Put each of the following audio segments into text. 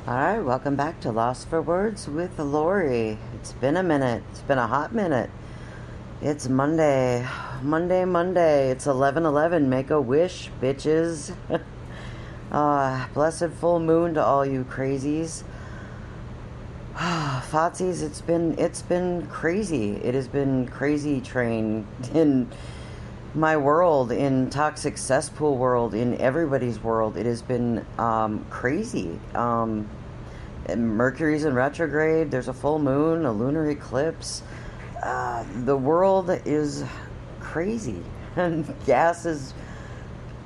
Alright, welcome back to Lost for Words with Lori. It's been a minute. It's been a hot minute. It's Monday. Monday. It's 11:11. Make a wish, bitches. Blessed full moon to all you crazies. Fotsies, it's been crazy. It has been crazy train in my world, in toxic cesspool world, in everybody's world. It has been crazy. Mercury's in retrograde. There's a full moon, a lunar eclipse. The world is crazy, and gas is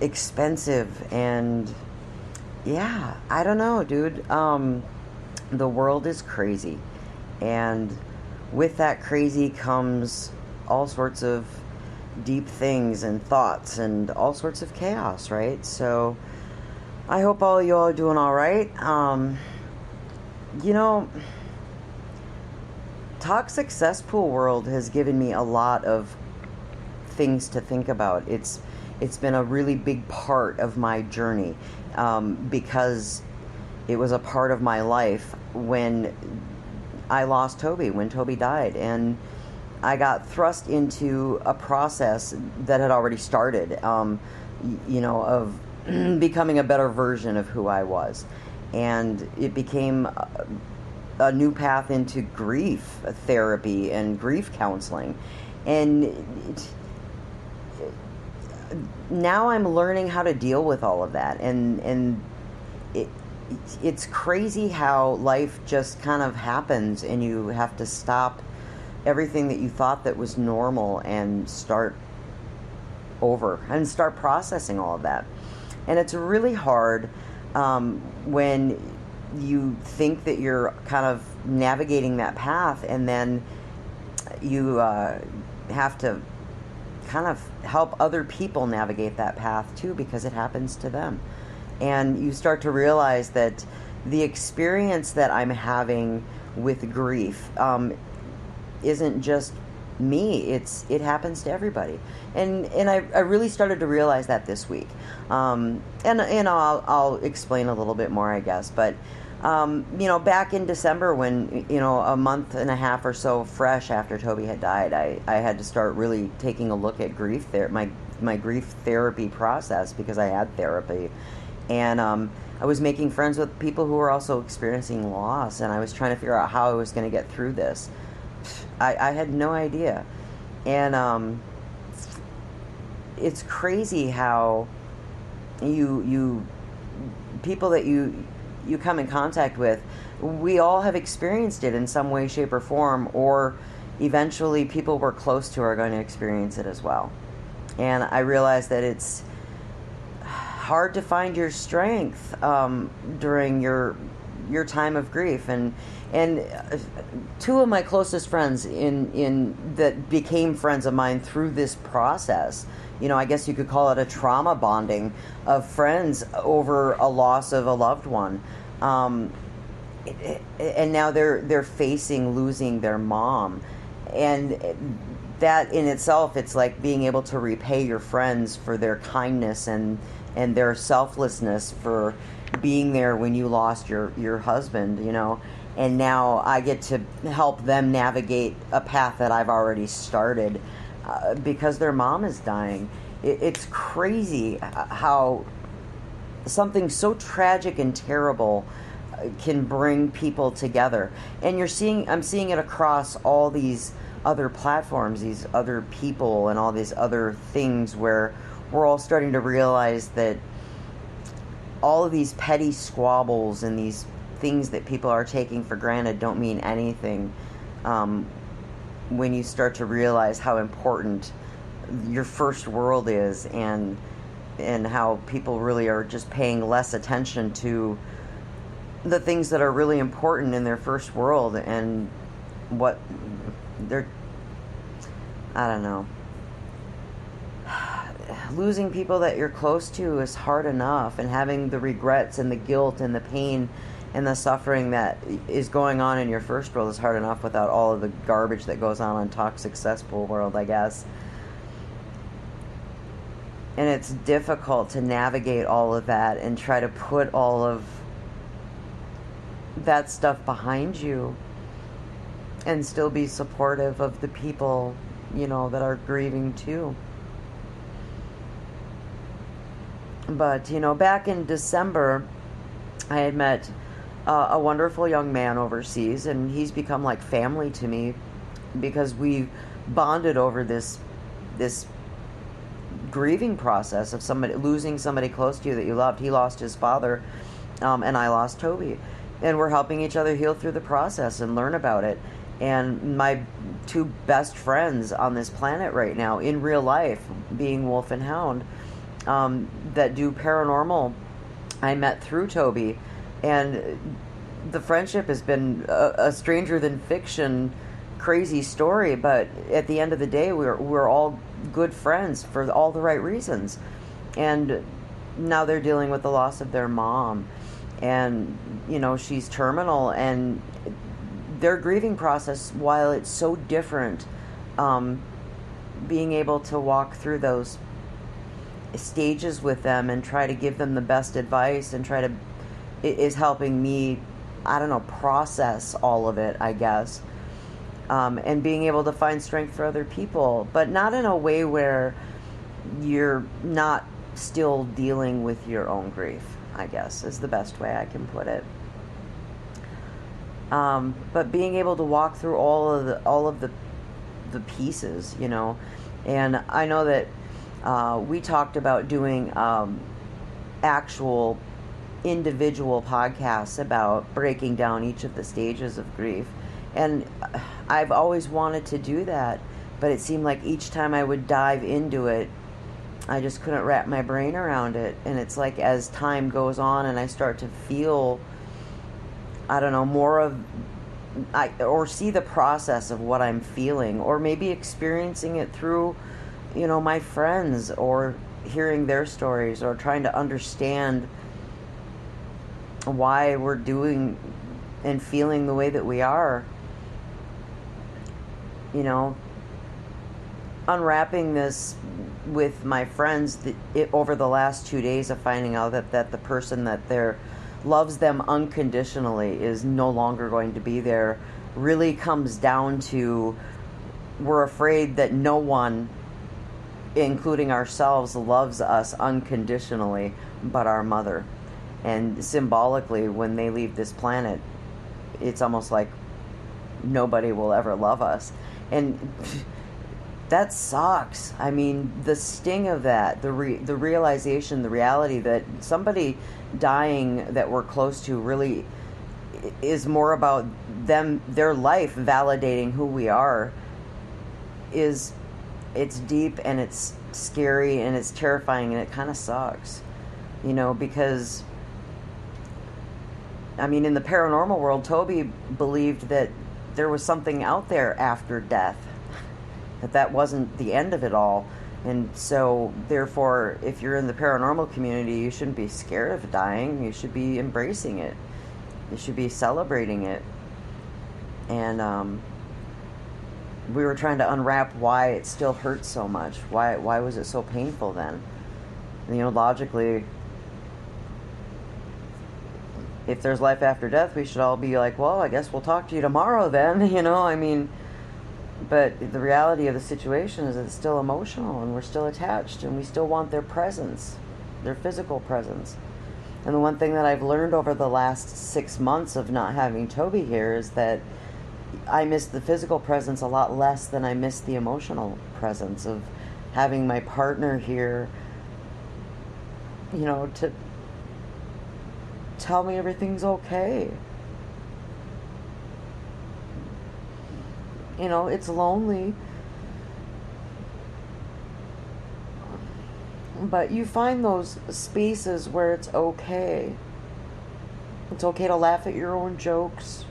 expensive, and yeah, I don't know, dude. The world is crazy, and with that crazy comes all sorts of deep things and thoughts and all sorts of chaos, right? So I hope all you all are doing all right. You know, toxic cesspool world has given me a lot of things to think about. It's been a really big part of my journey, because it was a part of my life when I lost Toby, when Toby died, and I got thrust into a process that had already started, of becoming a better version of who I was. And it became a new path into grief therapy and grief counseling. And now I'm learning how to deal with all of that. And it's crazy how life just kind of happens, and you have to stop everything that you thought that was normal and start over and start processing all of that. And it's really hard when you think that you're kind of navigating that path, and then you have to kind of help other people navigate that path too, because it happens to them. And you start to realize that the experience that I'm having with grief isn't just me. It happens to everybody, and I really started to realize that this week. And I'll explain a little bit more, I guess. But back in December, when a month and a half or so fresh after Toby had died, I had to start really taking a look at grief there, my grief therapy process, because I had therapy, and I was making friends with people who were also experiencing loss, and I was trying to figure out how I was going to get through this. I had no idea. And it's crazy how you people that you come in contact with, we all have experienced it in some way, shape, or form, or eventually people we're close to are going to experience it as well. And I realized that it's hard to find your strength during your time of grief. And two of my closest friends in that became friends of mine through this process, I guess you could call it a trauma bonding of friends over a loss of a loved one, and now they're facing losing their mom. And that in itself, it's like being able to repay your friends for their kindness and their selflessness for being there when you lost your husband, and now I get to help them navigate a path that I've already started, because their mom is dying. It's crazy how something so tragic and terrible can bring people together. And I'm seeing it across all these other platforms, these other people, and all these other things, where we're all starting to realize that all of these petty squabbles and these things that people are taking for granted don't mean anything, when you start to realize how important your first world is, and how people really are just paying less attention to the things that are really important in their first world, and what they're, I don't know. Losing people that you're close to is hard enough, and having the regrets and the guilt and the pain and the suffering that is going on in your first world is hard enough without all of the garbage that goes on toxic cesspool world, I guess. And it's difficult to navigate all of that and try to put all of that stuff behind you and still be supportive of the people, that are grieving too. But, back in December, I had met a wonderful young man overseas, and he's become like family to me because we bonded over this grieving process of losing somebody close to you that you loved. He lost his father, and I lost Toby, and we're helping each other heal through the process and learn about it. And my two best friends on this planet right now in real life, being Wolf and Hound, that do paranormal, I met through Toby, and the friendship has been a stranger than fiction crazy story, but at the end of the day, we're all good friends for all the right reasons. And now they're dealing with the loss of their mom, and she's terminal, and their grieving process, while it's so different, being able to walk through those stages with them and try to give them the best advice and is helping me, I don't know, process all of it, I guess. And being able to find strength for other people, but not in a way where you're not still dealing with your own grief, I guess, is the best way I can put it. But being able to walk through all of the pieces, and I know that we talked about doing actual individual podcasts about breaking down each of the stages of grief. And I've always wanted to do that, but it seemed like each time I would dive into it, I just couldn't wrap my brain around it. And it's like as time goes on and I start to feel, I don't know, or see the process of what I'm feeling, or maybe experiencing it through, my friends, or hearing their stories, or trying to understand why we're doing and feeling the way that we are. Unwrapping this with my friends over the last 2 days of finding out that the person that loves them unconditionally is no longer going to be there really comes down to, we're afraid that no one, including ourselves, loves us unconditionally but our mother. And symbolically, when they leave this planet, it's almost like nobody will ever love us. And that sucks. I mean, the sting of that, the realization, the reality that somebody dying that we're close to really is more about their life validating who we are, it's deep and it's scary and it's terrifying and it kind of sucks, because in the paranormal world, Toby believed that there was something out there after death, that wasn't the end of it all. And so, therefore, if you're in the paranormal community, you shouldn't be scared of dying. You should be embracing it. You should be celebrating it. And we were trying to unwrap why it still hurts so much. Why was it so painful then? Logically, if there's life after death, we should all be like, well, I guess we'll talk to you tomorrow then, But the reality of the situation is it's still emotional, and we're still attached, and we still want their presence, their physical presence. And the one thing that I've learned over the last 6 months of not having Toby here is that I miss the physical presence a lot less than I miss the emotional presence of having my partner here, to tell me everything's okay. It's lonely. But you find those spaces where it's okay. It's okay to laugh at your own jokes.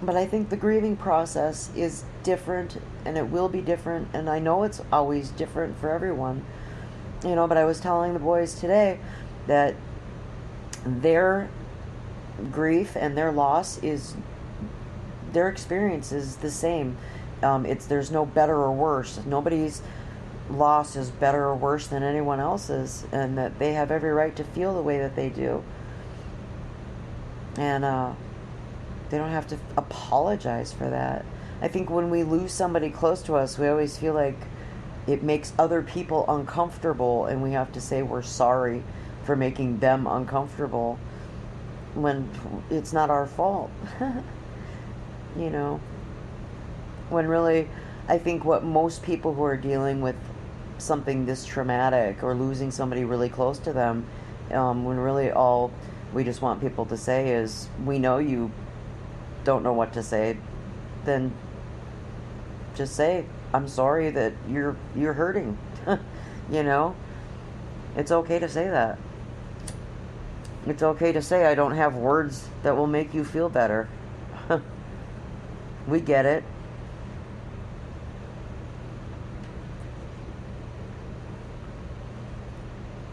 But I think the grieving process is different, and it will be different, and I know it's always different for everyone. But I was telling the boys today that their grief and their loss their experience is the same. There's no better or worse. Nobody's loss is better or worse than anyone else's, and that they have every right to feel the way that they do. And they don't have to apologize for that. I think when we lose somebody close to us, we always feel like it makes other people uncomfortable, and we have to say we're sorry for making them uncomfortable when it's not our fault. You know, when really, I think what most people who are dealing with something this traumatic or losing somebody really close to them, when really all we just want people to say is, we know you don't know what to say, then just say, I'm sorry that you're hurting. You know, it's okay to say that. It's okay to say, I don't have words that will make you feel better. We get it.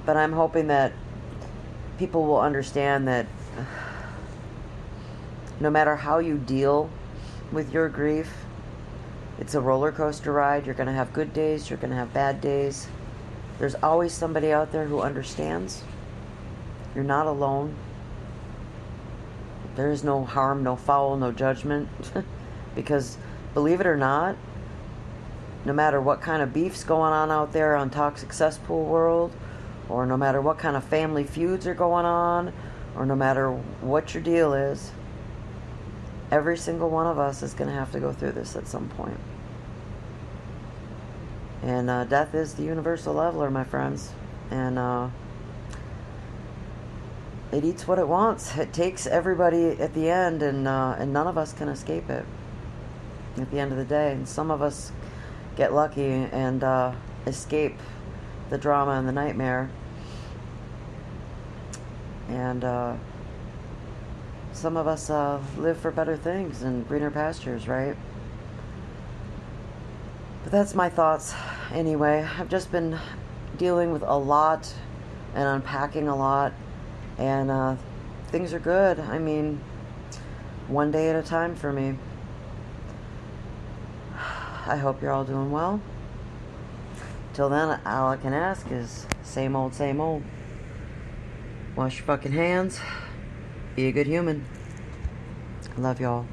But I'm hoping that people will understand that no matter how you deal with your grief, it's a roller coaster ride. You're going to have good days. You're going to have bad days. There's always somebody out there who understands. You're not alone. There is no harm, no foul, no judgment. Because, believe it or not, no matter what kind of beef's going on out there on Toxic Cesspool World, or no matter what kind of family feuds are going on, or no matter what your deal is, every single one of us is going to have to go through this at some point. And death is the universal leveler, my friends. And it eats what it wants. It takes everybody at the end, and none of us can escape it at the end of the day. And some of us get lucky and escape the drama and the nightmare. And some of us live for better things and greener pastures, right? But that's my thoughts anyway. I've just been dealing with a lot and unpacking a lot, and things are good. I mean, one day at a time for me. I hope you're all doing well. Till then, all I can ask is same old, same old. Wash your fucking hands. Be a good human. Love y'all.